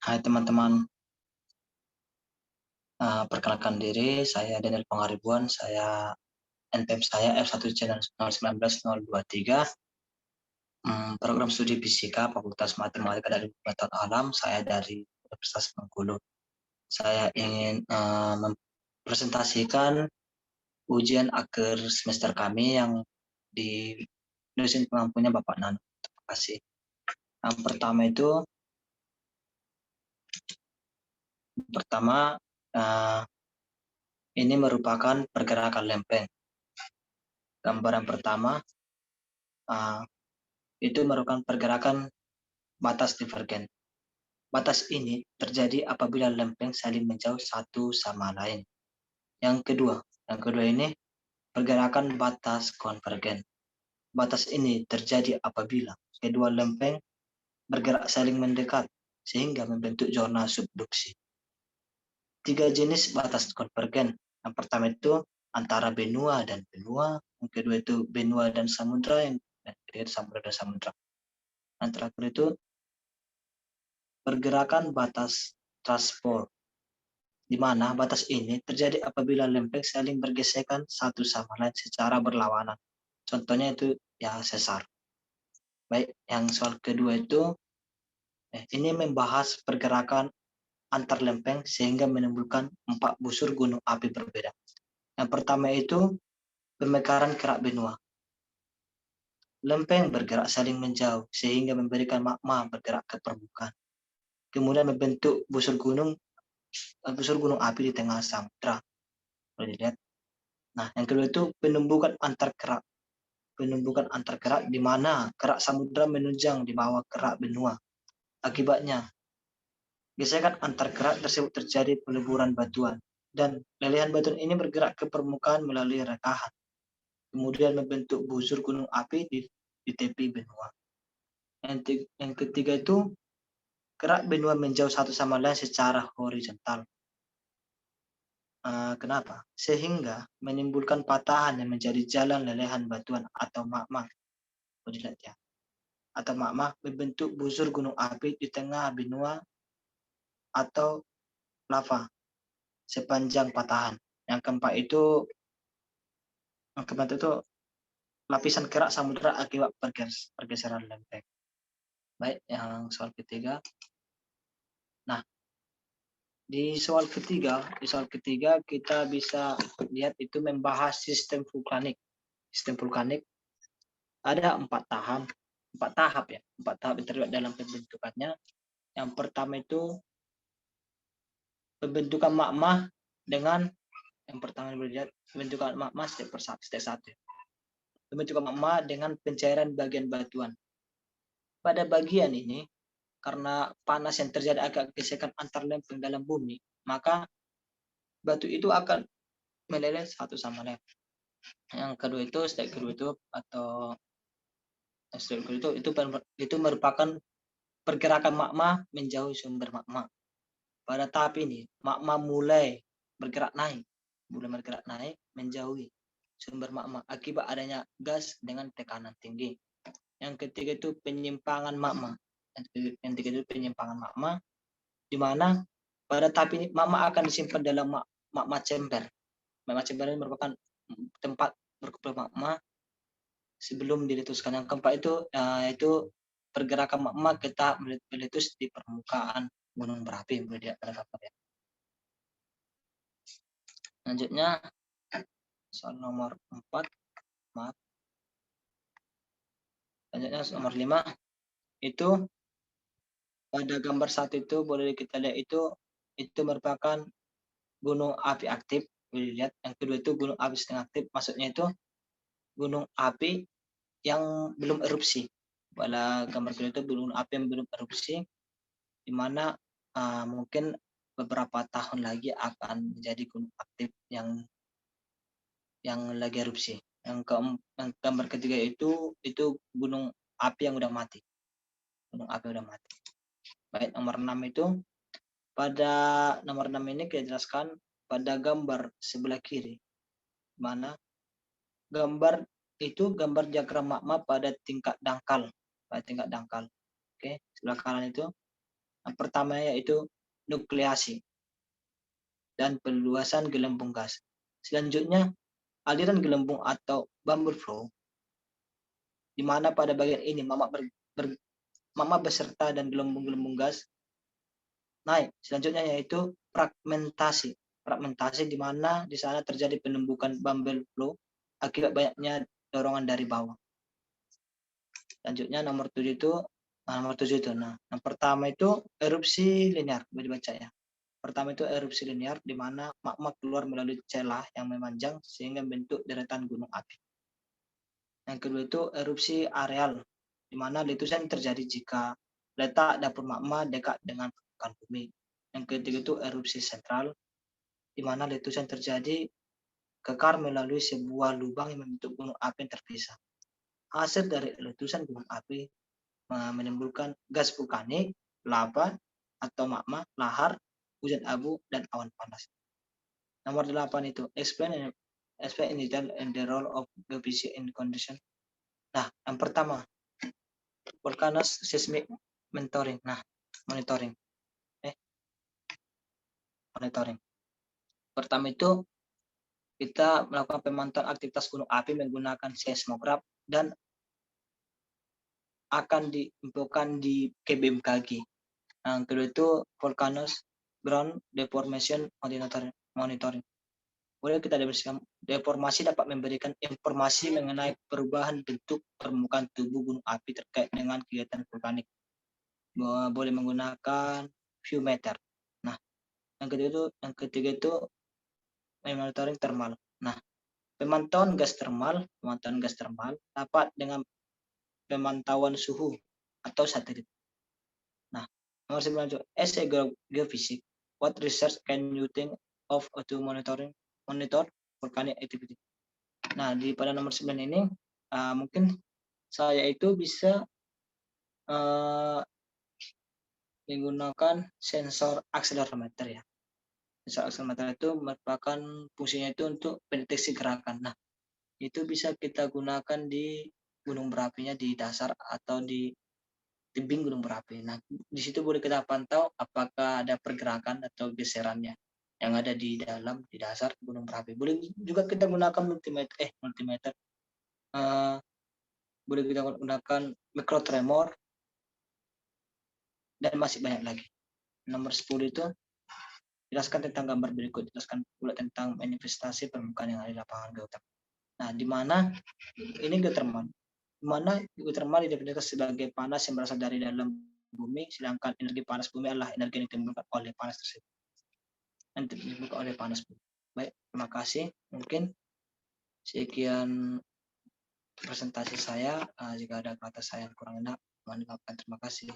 Hai teman-teman, perkenalkan diri, saya Daniel Pangaribuan, saya NPM saya F1C 019-023, program studi fisika Fakultas Matematika dan Pengetahuan Alam, saya dari Universitas Bengkulu. Saya ingin mempresentasikan ujian akhir semester kami yang di dosen pengampunya Bapak Nano. Terima kasih. Yang pertama, ini merupakan pergerakan lempeng. Gambaran pertama itu merupakan pergerakan batas divergen. Batas ini terjadi apabila lempeng saling menjauh satu sama lain. Yang kedua ini pergerakan batas konvergen. Batas ini terjadi apabila kedua lempeng bergerak saling mendekat sehingga membentuk zona subduksi. 3 jenis batas konvergen. Yang pertama itu antara benua dan benua, yang kedua itu benua dan samudra, yang ketiga samudra dan samudra. Yang terakhir itu pergerakan batas transport, di mana batas ini terjadi apabila lempeng saling bergesekan satu sama lain secara berlawanan. Contohnya itu ya sesar. Baik, yang soal kedua itu ini membahas pergerakan antar lempeng sehingga menimbulkan 4 busur gunung api berbeda. Yang pertama itu pemekaran kerak benua. Lempeng bergerak saling menjauh sehingga memberikan magma bergerak ke permukaan. Kemudian membentuk busur gunung api di tengah samudra. Boleh dilihat. Nah, yang kedua itu penumbukan antar kerak. Penumbukan antar kerak di mana kerak samudra menunjang di bawah kerak benua. Akibatnya, gesekan antar kerak tersebut terjadi peleburan batuan dan lelehan batuan ini bergerak ke permukaan melalui rekahan. Kemudian membentuk busur gunung api di tepi benua. Yang ketiga itu kerak benua menjauh satu sama lain secara horizontal. Kenapa? Sehingga menimbulkan patahan yang menjadi jalan lelehan batuan atau magma. Lihat ya. Atau magma membentuk busur gunung api di tengah benua atau lava sepanjang patahan. Yang keempat itu lapisan kerak samudra akibat pergeseran lempeng. Baik, yang soal ketiga. Nah, di soal ketiga kita bisa lihat itu membahas sistem vulkanik. Sistem vulkanik ada 4 tahap ya. 4 tahap yang terlibat dalam pembentukannya. Yang pertama itu pembentukan magma dengan pembentukan magma step 1. Pembentukan magma dengan pencairan bagian batuan. Pada bagian ini, karena panas yang terjadi agak gesekan antar lempeng dalam bumi, maka batu itu akan meleleh satu sama lain. Yang kedua itu step kedua itu merupakan pergerakan magma menjauhi sumber magma. Pada tahap ini, magma mulai bergerak naik menjauhi sumber magma akibat adanya gas dengan tekanan tinggi. Yang ketiga itu penyimpangan magma. Di mana pada tahap ini magma akan disimpan dalam magma chamber. Magma chamber ini merupakan tempat berkumpul magma sebelum diletuskan. Yang keempat itu pergerakan magma ke tahap meletus di permukaan gunung berapi. Selanjutnya soal nomor 4. Selanjutnya nomor 5 itu pada gambar 1 itu boleh kita lihat itu merupakan gunung api aktif. Boleh lihat. Yang kedua itu gunung api setengah aktif. Maksudnya itu gunung api yang belum erupsi. Pada gambar kedua itu gunung api yang belum erupsi, di mana mungkin beberapa tahun lagi akan menjadi gunung aktif yang lagi erupsi. Yang gambar ketiga itu gunung api yang udah mati. Gunung api udah mati. Baik, nomor 6 itu pada nomor 6 ini kita jelaskan pada gambar sebelah kiri, mana gambar diagram magma pada tingkat dangkal. Oke, sebelah kanan itu Yang pertama yaitu nukleasi dan perluasan gelembung gas. Selanjutnya, aliran gelembung atau bubble flow, di mana pada bagian ini mama beserta dan gelembung-gelembung gas naik. Selanjutnya yaitu fragmentasi. Fragmentasi di mana di sana terjadi penumbukan bubble flow akibat banyaknya dorongan dari bawah. Selanjutnya nomor 7 itu Nah, yang pertama itu erupsi linear, boleh dibaca ya. Pertama itu erupsi linear di mana magma keluar melalui celah yang memanjang sehingga membentuk deretan gunung api. Yang kedua itu erupsi areal, di mana letusan terjadi jika letak dapur magma dekat dengan permukaan bumi. Yang ketiga itu erupsi sentral, di mana letusan terjadi kekar melalui sebuah lubang yang membentuk gunung api yang terpisah. Hasil dari letusan gunung api menimbulkan gas vulkanik, lava atau magma, lahar, hujan abu, dan awan panas. Nomor 8 itu explain in detail and the role of geophysics in condition. Nah, yang pertama volcanoes seismic monitoring. Monitoring. Pertama itu kita melakukan pemantauan aktivitas gunung api menggunakan seismograf dan akan diinfokan di BMKG. Yang kedua itu volcanoes ground deformation monitoring. Boleh kita deformasi dapat memberikan informasi mengenai perubahan bentuk permukaan tubuh gunung api terkait dengan kegiatan vulkanik. Boleh menggunakan viewmeter. Nah, yang ketiga itu monitoring thermal. Nah, pemantauan gas termal dapat dengan pemantauan suhu atau satelit. Nah, nomor 9 itu as a geophysics, what research can you think of to monitor volcanic activity? Nah, pada nomor 9 ini mungkin saya itu bisa menggunakan sensor akselerometer ya. Sensor akselerometer itu merupakan fungsinya itu untuk pendeteksi gerakan. Nah, itu bisa kita gunakan di gunung berapinya di dasar atau di tebing gunung berapi. Nah, di situ boleh kita pantau apakah ada pergerakan atau geserannya yang ada di dasar gunung berapi. Boleh juga kita gunakan multimeter. Boleh kita gunakan mikrotremor dan masih banyak lagi. Nomor 10 itu jelaskan tentang gambar berikut. Jelaskan pula tentang manifestasi permukaan yang ada di lapangan geotermal. Nah, di mana ini geotermal? Di mana geotermal didefinisikan sebagai panas yang berasal dari dalam bumi, sedangkan energi panas bumi adalah energi yang ditimbulkan oleh panas tersebut. Baik, terima kasih. Mungkin sekian presentasi saya. Jika ada kata saya yang kurang enak, mohon dimaafkan. Terima kasih.